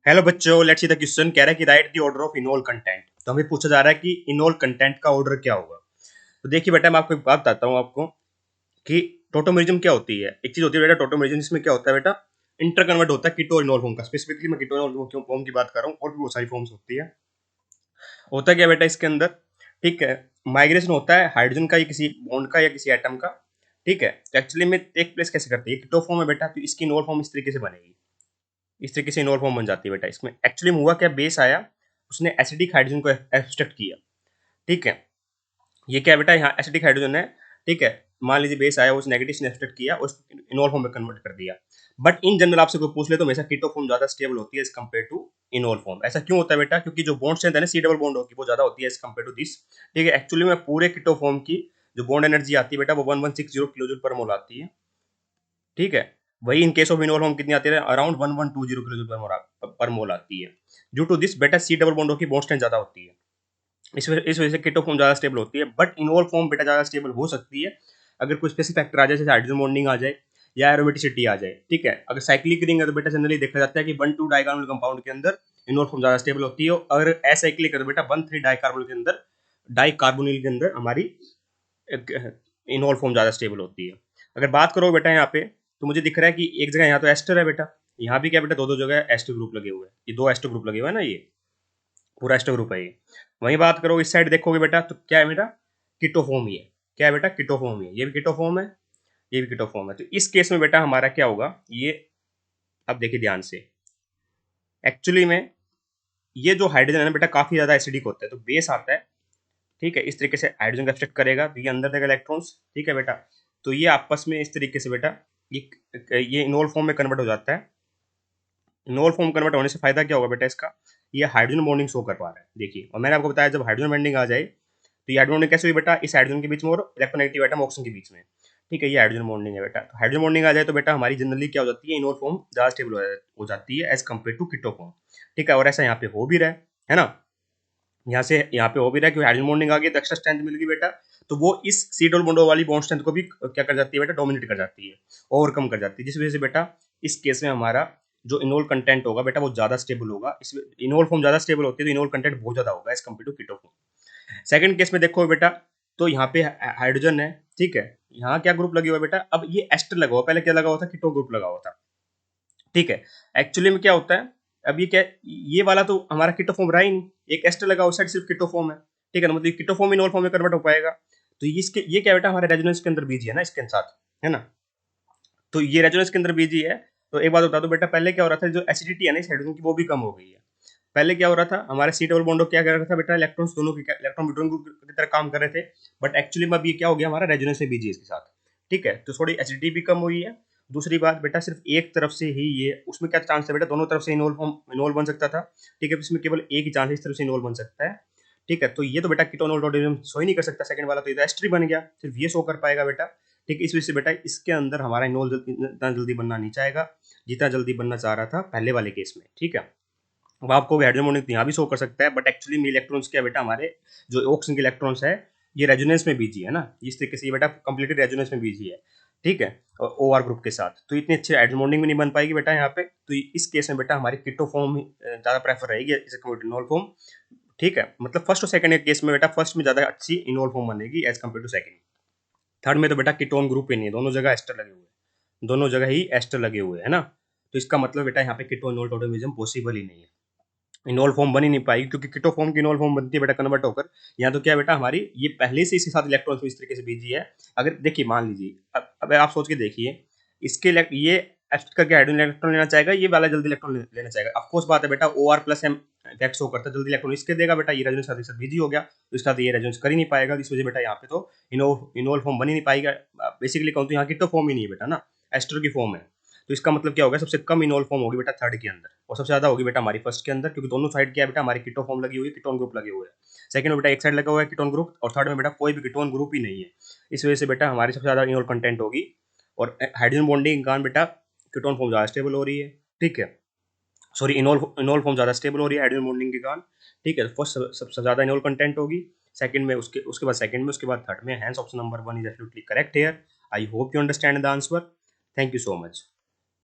Hello बच्चों, let's see the question. कह रहा है कि right the order of enol content. तो हमें पूछा जा रहा है कि इनोल कंटेंट का ऑर्डर क्या होगा। तो देखिए बेटा, मैं आपको एक बात बताता हूँ आपको कि टोटोमेरिज्म क्या होती है। एक चीज होती है बेटा टोटोमेरिज्म, जिसमें क्या होता है बेटा, इंटर कन्वर्ट होता है कीटो इनोल फॉर्म का। स्पेसिफिकली मैं कीटो इनोल फॉर्म की बात कर रहा हूँ, और भी बहुत सारी फॉर्म्स होती है। होता क्या बेटा इसके अंदर, ठीक है, माइग्रेशन होता है हाइड्रोजन का या किसी बॉन्ड का या किसी एटम का। ठीक है, तो एक्चुअली में एक प्लेस कैसे करती है, कीटो फॉर्म है बेटा, तो इसकी इनोल फॉर्म इस तरीके से बनेगी। इस तरीके से इनोल फॉर्म बन जाती है बेटा। इसमें एक्चुअली में हुआ क्या, बेस आया, उसने एसिडिक हाइड्रोजन को एब्स्ट्रैक्ट किया। ठीक है, ये क्या है बेटा, यहाँ एसिडिक हाइड्रोजन है। ठीक है, मान लीजिए बेस आया, उस नेगेटिव ने एब्स्ट्रैक्ट किया, उसको इनोल फॉर्म में कन्वर्ट कर दिया। बट इन जनरल आपसे कोई पूछ ले तो हमेशा कीटो फॉर्म ज्यादा स्टेबल होती है as compared to enol form. ऐसा क्यों होता है बेटा, क्योंकि जो बॉन्ड स्ट्रेंथ है ना, सी डबल बॉन्ड होगी, वो ज्यादा होती है एज कम्पेयर टू दिस। ठीक है, एक्चुअली में पूरे कीटो फॉर्म की जो बॉन्ड एनर्जी आती है बेटा, वो 1160 किलो जूल पर मोल आती है। ठीक है, वही in case of enol form कितनी आती है, अराउंड 1120 किलो जूल पर मोल आती है। ड्यू टू दिस बेटा, सी डबल बॉन्डों की बॉन्ड स्ट्रेंथ ज्यादा होती है। इस वजह से कीटो फॉर्म ज्यादा स्टेबल होती है। बट इनोल फॉर्म बेटा ज्यादा स्टेबल हो सकती है अगर कोई स्पेसिफिक फैक्टर आ जाए, जैसे हाइड्रोजन बॉन्डिंग आ जाए या एरोमेटिसिटी आ जाए। ठीक है, अगर साइक्लिक रिंग है तो बेटा जनरली देखा जाता है कि 1,2 डाइकार्बोनिल कंपाउंड के अंदर इनोल फॉर्म ज्यादा स्टेबल होती है। अगर एसाइक्लिक है तो बेटा 1,3 डाइकार्बोनिल के अंदर हमारी इनोल फॉर्म ज्यादा स्टेबल होती है। अगर बात करो बेटा यहाँ पे, तो मुझे दिख रहा है कि एक जगह यहाँ तो एस्टर है बेटा, यहाँ भी क्या बेटा, दो दो जगह एस्टर ग्रुप लगे हुए हैं। ये दो एस्टर ग्रुप लगे हुए हैं ना, ये पूरा एस्टर ग्रुप है ये। वहीं बात करो इस साइड देखोगे बेटा, तो क्या है बेटा, कीटोफॉर्म ही है। क्या है बेटा, कीटोफॉर्म ही है। ये भी कीटोफॉर्म है, ये भी कीटोफॉर्म है। तो इस केस में बेटा हमारा क्या होगा ये, अब देखिए ध्यान से। एक्चुअली में ये जो हाइड्रोजन है ना बेटा, काफी ज्यादा एसिडिक होता है, तो बेस आता है। ठीक है, इस तरीके से हाइड्रोजन का एक्सट्रैक्ट करेगा, तो ये अंदर देगा इलेक्ट्रॉन्स। ठीक है बेटा, तो ये आपस में इस तरीके से बेटा ये इनोल फॉर्म में कन्वर्ट हो जाता है। इनोल फॉर्म कन्वर्ट होने से फायदा क्या होगा बेटा इसका, ये हाइड्रोजन बॉन्डिंग शो कर पा रहा है। देखिए, और मैंने आपको बताया जब हाइड्रोजन बॉन्डिंग आ जाए, तो ये हाइड्रोजन बॉन्डिंग कैसे हुई बेटा, इस हाइड्रोजन के बीच में और इलेक्ट्रोनेगेटिव एटम ऑक्सीजन के बीच में। ठीक है, ये हाइड्रोजन बॉन्डिंग है बेटा। तो हाइड्रोजन बॉन्डिंग आ जाए तो बेटा हमारी जनरली क्या हो जाती है, इनोल फॉर्म ज्यादा स्टेबल हो जाती है as compared to keto form. ठीक है, और ऐसा यहाँ पे हो भी रहा है ना, यहाँ से यहाँ पे हो भी रहा है कि हाइड्रोजन बॉन्डिंग आ गई तो एक्स्ट्रा स्ट्रेंथ मिल गई बेटा। तो वो इस सी डबल बॉन्ड वाली बॉन्ड स्ट्रेंथ को भी क्या कर जाती है बेटा, डोमिनेट कर जाती है, ओवरकम कर जाती है। जिस वजह से बेटा इस केस में हमारा जो इनोल कंटेंट होगा बेटा, वो ज्यादा स्टेबल होगा। इस इनोल फॉर्म ज्यादा स्टेबल होती है तो इनोल कंटेंट बहुत ज्यादा होगा as compared to keto form. Second case में देखो बेटा, तो यहाँ पे हाइड्रोजन है। ठीक है, यहाँ क्या ग्रुप लगे हुआ है बेटा, अब ये एस्टर लगा हुआ, पहले क्या लगा हुआ था, कीटो ग्रुप लगा हुआ था। ठीक है, एक्चुअली में क्या होता है, अब ये क्या, ये वाला तो हमारा कीटोफॉर्म रहा ही नहीं, एक एस्टर लगा उस साइड सिर्फ कीटोफॉर्म है। ठीक है ना, मतलब कीटोफॉर्म इनोल फॉर्म में कन्वर्ट हो पाएगा। तो ये इसके ये क्या बेटा, हमारे रेजोनेंस के अंदर बीजी है ना, इसके साथ, है ना। तो ये रेजोनेंस के अंदर बीजी है। तो एक बात बता दो बेटा, पहले क्या हो रहा था, जो एसिडिटी है ना इस हाइड्रोजन की, वो भी कम हो गई है। पहले क्या हो रहा था, हमारे सी डबल बॉन्ड क्या कर रहा था बेटा, इलेक्ट्रॉन्स दोनों की इलेक्ट्रॉन प्रोटॉन की तरह काम कर रहे थे। बट एक्चुअली में अब ये क्या हो गया, हमारा रेजोनेंस में बीजी है इसके साथ। ठीक है, तो थोड़ी एसिडिटी भी कम हुई है। दूसरी बात बेटा, सिर्फ एक तरफ से ही ये, उसमें क्या चांस है बेटा, दोनों तरफ से इनोल बन सकता था। ठीक है, इसमें केवल एक ही चांस है इस तरफ से इनोल बन सकता है। ठीक है, तो ये तो बेटा कीटोनोल डोडेरियम शो ही नहीं कर सकता सेकंड वाला, तो ये तो एस्ट्री बन गया, सिर्फ ये शो कर पाएगा बेटा। ठीक है, इस वजह से बेटा इसके अंदर हमारा इनोल इतना जल्दी बनना नहीं चाहेगा जितना जल्दी बनना चाह रहा था पहले वाले केस में। ठीक है, अब आपको हाइड्रोजन बॉन्डिंग यहाँ भी शो कर सकता है, बट एक्चुअली में इलेक्ट्रॉन्स क्या बेटा, हमारे जो ऑक्सीजन के इलेक्ट्रॉन्स है, ये रेजोनेंस में बीजी है ना, इस तरीके से ये बेटा कंप्लीटली रेजोनेंस में बीजी है। ठीक है, और ओ आर ग्रुप के साथ, तो इतनी अच्छी हाइड्रोजन बॉन्डिंग भी नहीं बन पाएगी बेटा यहाँ पे। तो इस केस में बेटा हमारी कीटो फॉर्म ज्यादा प्रेफर रहेगी इस इनोल फॉर्म। ठीक है, मतलब फर्स्ट और सेकंड केस में बेटा, फर्स्ट में ज्यादा अच्छी इनोल फॉर्म बनेगी as compared to second. Third में तो बेटा कीटोन ग्रुप ही नहीं है, दोनों जगह एस्टर लगे हुए हैं, दोनों जगह ही एस्टर लगे हुए हैं ना। तो इसका मतलब बेटा यहाँ पे कीटो इनोल टोटोमिज्म पॉसिबल ही नहीं है, इनोल फॉर्म बन ही नहीं पाएगी, क्योंकि कीटो फॉर्म की इनोल फॉर्म बनती है बेटा कन्वर्ट होकर। यहाँ तो क्या बेटा, हमारी ये पहले से इसके साथ इलेक्ट्रॉन इस तरीके से भेजी है। अगर देखिए मान लीजिए, अब आप सोच के देखिए, इसके ये एस्ट करके हाइड्रोजन इलेक्ट्रॉन लेना चाहेगा, ये वाला जल्दी इलेक्ट्रॉन लेना चाहेगा। ऑफकोर्स बात है बेटा, O R plus M effect show करता है, जल्दी इलेक्ट्रॉन इसके देगा बेटा, ये रेजोनेंस साथ बिजी हो गया, तो इसके साथ ये रेजोनेंस कर ही नहीं पाएगा। इस वजह बेटा यहाँ पे तो इनोल फॉर्म बन ही नहीं पाएगा। बेसिकली कहूँ तो यहाँ की तो फॉर्म ही नहीं है बेटा ना, एस्टर की फॉर्म है। तो इसका मतलब क्या होगा, सबसे कम इनोल फॉर्म होगी बेटा थर्ड के अंदर, और सबसे ज्यादा होगी बेटा हमारी फर्स्ट के अंदर, क्योंकि दोनों साइड क्या है बेटा, हमारी कीटो फॉर्म लगी हुई है, कीटोन ग्रुप लगे हुए हैं। सेकंड में बेटा एक साइड लगा हुआ है कीटोन ग्रुप, और थर्ड में बेटा कोई भी कीटोन ग्रुप ही नहीं है। इस वजह से बेटा हमारी सबसे ज्यादा इनोल कंटेंट होगी, और हाइड्रोजन बॉन्डिंग के कारण बेटा कीटोन फॉर्म ज्यादा स्टेबल हो रही है। ठीक है, सॉरी, इनोल इनोल फॉर्म ज्यादा स्टेबल हो रही है हाइड्रोजन बॉन्डिंग के कारण। ठीक है, फर्स्ट सबसे ज्यादा इनोल कंटेंट होगी, सेकंड में उसके उसके बाद सेकंड में, उसके बाद थर्ड में। Hence option number 1 is absolutely correct here. I hope you understand the answer. Thank you so much.